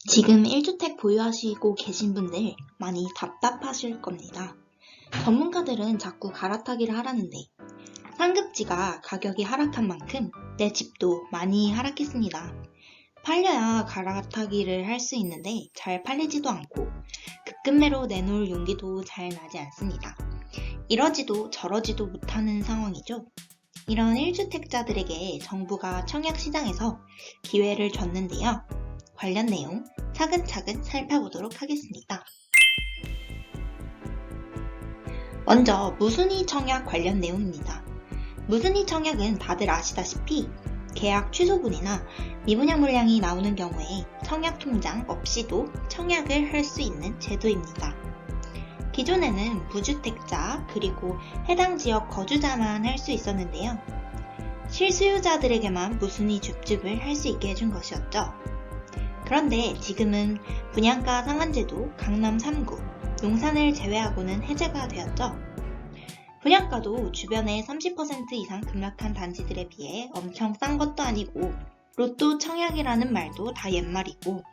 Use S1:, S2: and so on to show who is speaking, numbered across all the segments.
S1: 지금 1주택 보유하시고 계신 분들 많이 답답하실 겁니다. 전문가들은 자꾸 갈아타기를 하라는데 상급지가 가격이 하락한 만큼 내 집도 많이 하락했습니다. 팔려야 갈아타기를 할 수 있는데 잘 팔리지도 않고 급매로 내놓을 용기도 잘 나지 않습니다. 이러지도 저러지도 못하는 상황이죠. 이런 1주택자들에게 정부가 청약시장에서 기회를 줬는데요. 관련 내용 차근차근 살펴보도록 하겠습니다. 먼저 무순위 청약 관련 내용입니다. 무순위 청약은 다들 아시다시피 계약 취소분이나 미분양 물량이 나오는 경우에 청약 통장 없이도 청약을 할 수 있는 제도입니다. 기존에는 무주택자 그리고 해당 지역 거주자만 할 수 있었는데요. 실수요자들에게만 무순위 줍줍을 할 수 있게 해준 것이었죠. 그런데 지금은 분양가 상한제도 강남 3구, 용산을 제외하고는 해제가 되었죠. 분양가도 주변에 30% 이상 급락한 단지들에 비해 엄청 싼 것도 아니고 로또 청약이라는 말도 다 옛말이고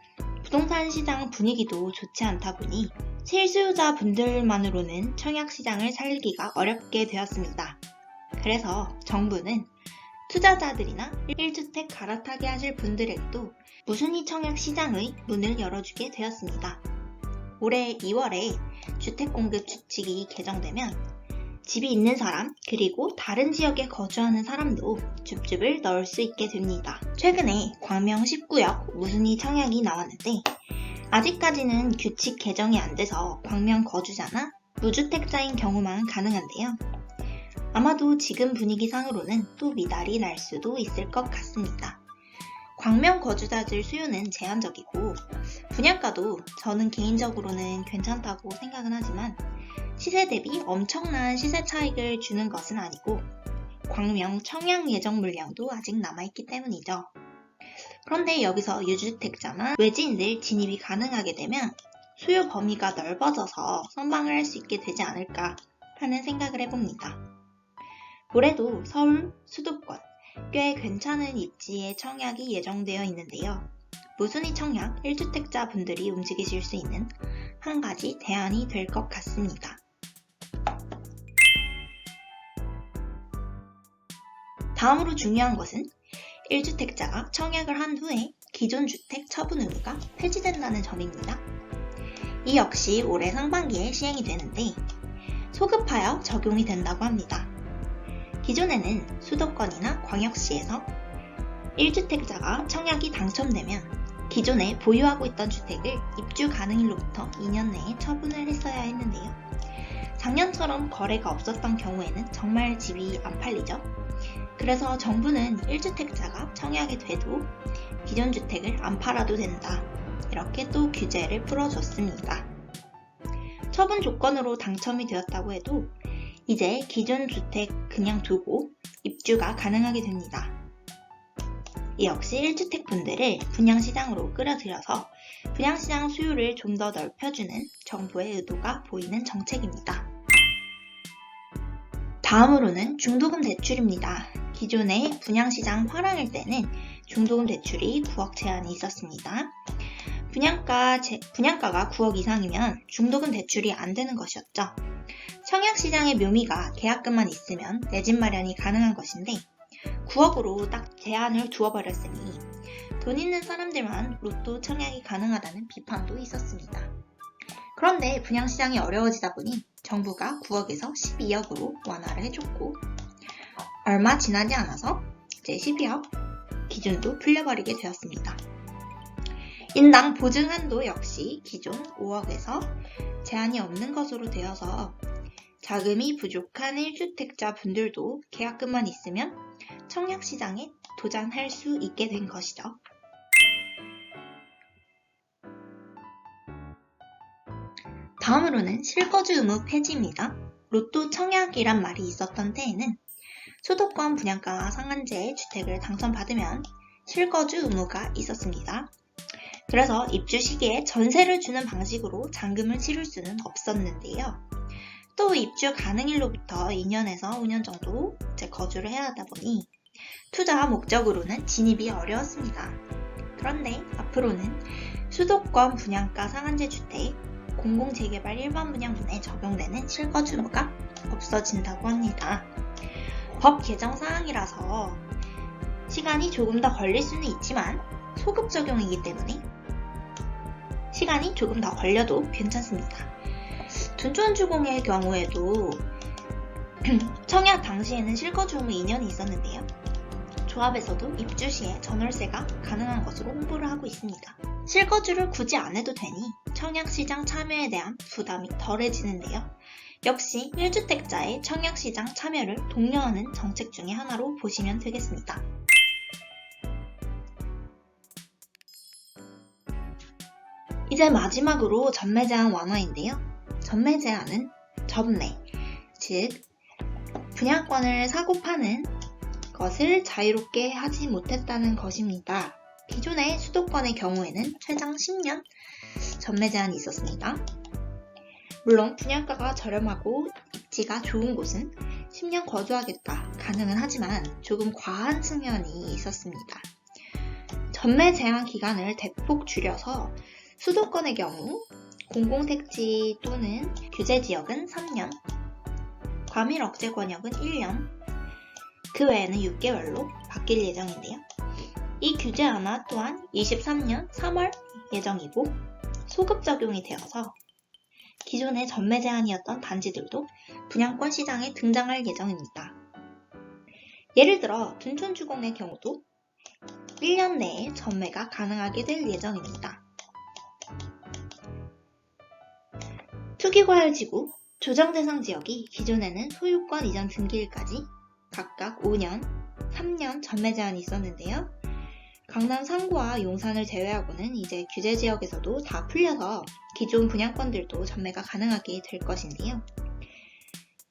S1: 부동산 시장 분위기도 좋지 않다 보니 실수요자 분들만으로는 청약 시장을 살리기가 어렵게 되었습니다. 그래서 정부는 투자자들이나 1주택 갈아타기 하실 분들에게도 무순위 청약 시장의 문을 열어주게 되었습니다. 올해 2월에 주택공급 규칙이 개정되면 집이 있는 사람 그리고 다른 지역에 거주하는 사람도 줍줍을 넣을 수 있게 됩니다. 최근에 광명 19역 무순위 청약이 나왔는데 아직까지는 규칙 개정이 안 돼서 광명 거주자나 무주택자인 경우만 가능한데요. 아마도 지금 분위기상으로는 또 미달이 날 수도 있을 것 같습니다. 광명 거주자들 수요는 제한적이고 분양가도 저는 개인적으로는 괜찮다고 생각은 하지만 시세 대비 엄청난 시세 차익을 주는 것은 아니고 광명 청약 예정 물량도 아직 남아있기 때문이죠. 그런데 여기서 유주택자나 외지인들 진입이 가능하게 되면 수요 범위가 넓어져서 선방을 할 수 있게 되지 않을까 하는 생각을 해봅니다. 올해도 서울, 수도권, 꽤 괜찮은 입지의 청약이 예정되어 있는데요. 무순위 청약 1주택자 분들이 움직이실 수 있는 한 가지 대안이 될 것 같습니다. 다음으로 중요한 것은 1주택자가 청약을 한 후에 기존 주택 처분 의무가 폐지된다는 점입니다. 이 역시 올해 상반기에 시행이 되는데 소급하여 적용이 된다고 합니다. 기존에는 수도권이나 광역시에서 1주택자가 청약이 당첨되면 기존에 보유하고 있던 주택을 입주 가능일로부터 2년 내에 처분을 했어야 했는데요. 작년처럼 거래가 없었던 경우에는 정말 집이 안 팔리죠. 그래서 정부는 1주택자가 청약이 돼도 기존 주택을 안 팔아도 된다. 이렇게 또 규제를 풀어줬습니다. 처분 조건으로 당첨이 되었다고 해도 이제 기존 주택 그냥 두고 입주가 가능하게 됩니다. 이 역시 1주택 분들을 분양시장으로 끌어들여서 분양시장 수요를 좀 더 넓혀주는 정부의 의도가 보이는 정책입니다. 다음으로는 중도금 대출입니다. 기존의 분양시장 화랑일 때는 중도금 대출이 9억 제한이 있었습니다. 분양가가 9억 이상이면 중도금 대출이 안 되는 것이었죠. 청약시장의 묘미가 계약금만 있으면 내 집 마련이 가능한 것인데 9억으로 딱 제한을 두어버렸으니 돈 있는 사람들만 로또 청약이 가능하다는 비판도 있었습니다. 그런데 분양시장이 어려워지다 보니 정부가 9억에서 12억으로 완화를 해줬고 얼마 지나지 않아서 이제 12억 기준도 풀려버리게 되었습니다. 인당 보증한도 역시 기존 5억에서 제한이 없는 것으로 되어서 자금이 부족한 1주택자 분들도 계약금만 있으면 청약시장에 도전할 수 있게 된 것이죠. 다음으로는 실거주 의무 폐지입니다. 로또 청약이란 말이 있었던 때에는 수도권 분양가 상한제 주택을 당첨받으면 실거주 의무가 있었습니다. 그래서 입주 시기에 전세를 주는 방식으로 잔금을 치를 수는 없었는데요. 또 입주 가능일로부터 2년에서 5년 정도 거주를 해야 하다 보니 투자 목적으로는 진입이 어려웠습니다. 그런데 앞으로는 수도권 분양가 상한제 주택, 공공재개발 일반 분양분에 적용되는 실거주 의무가 없어진다고 합니다. 법 개정 사항이라서 시간이 조금 더 걸릴 수는 있지만 소급 적용이기 때문에 시간이 조금 더 걸려도 괜찮습니다. 둔촌주공의 경우에도 청약 당시에는 실거주 의무 2년이 있었는데요. 조합에서도 입주 시에 전월세가 가능한 것으로 홍보를 하고 있습니다. 실거주를 굳이 안 해도 되니 청약시장 참여에 대한 부담이 덜해지는데요. 역시 1주택자의 청약시장 참여를 독려하는 정책 중에 하나로 보시면 되겠습니다. 이제 마지막으로 전매 제한 완화인데요. 전매 제한은 전매, 즉 분양권을 사고 파는 것을 자유롭게 하지 못했다는 것입니다. 기존의 수도권의 경우에는 최장 10년 전매 제한이 있었습니다. 물론 분양가가 저렴하고 입지가 좋은 곳은 10년 거주하겠다 가능은 하지만 조금 과한 측면이 있었습니다. 전매 제한 기간을 대폭 줄여서 수도권의 경우 공공택지 또는 규제지역은 3년, 과밀 억제 권역은 1년, 그 외에는 6개월로 바뀔 예정인데요. 이 규제 완화 또한 23년 3월 예정이고 소급 적용이 되어서 기존의 전매 제한이었던 단지들도 분양권 시장에 등장할 예정입니다. 예를 들어 둔촌주공의 경우도 1년 내에 전매가 가능하게 될 예정입니다. 투기과열지구, 조정대상 지역이 기존에는 소유권 이전 등기일까지 각각 5년, 3년 전매 제한이 있었는데요. 강남 3구와 용산을 제외하고는 이제 규제지역에서도 다 풀려서 기존 분양권들도 전매가 가능하게 될 것인데요.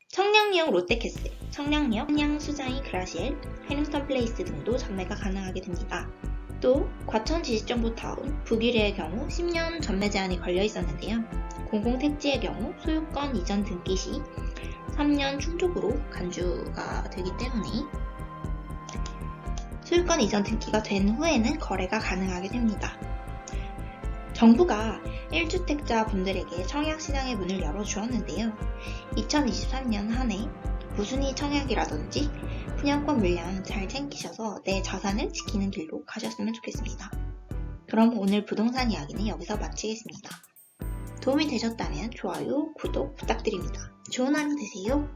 S1: 청량리역 롯데캐슬, 청량리역 청량수자이 그라시엘, 해밍턴 플레이스 등도 전매가 가능하게 됩니다. 또 과천지식정보타운, 북유리의 경우 10년 전매 제한이 걸려 있었는데요. 공공택지의 경우 소유권 이전 등기 시 3년 충족으로 간주가 되기 때문에 소유권 이전 등기가 된 후에는 거래가 가능하게 됩니다. 정부가 1주택자 분들에게 청약시장의 문을 열어주었는데요. 2023년 한 해 무순위 청약이라든지 분양권 물량 잘 챙기셔서 내 자산을 지키는 길로 가셨으면 좋겠습니다. 그럼 오늘 부동산 이야기는 여기서 마치겠습니다. 도움이 되셨다면 좋아요, 구독 부탁드립니다. 좋은 하루 되세요.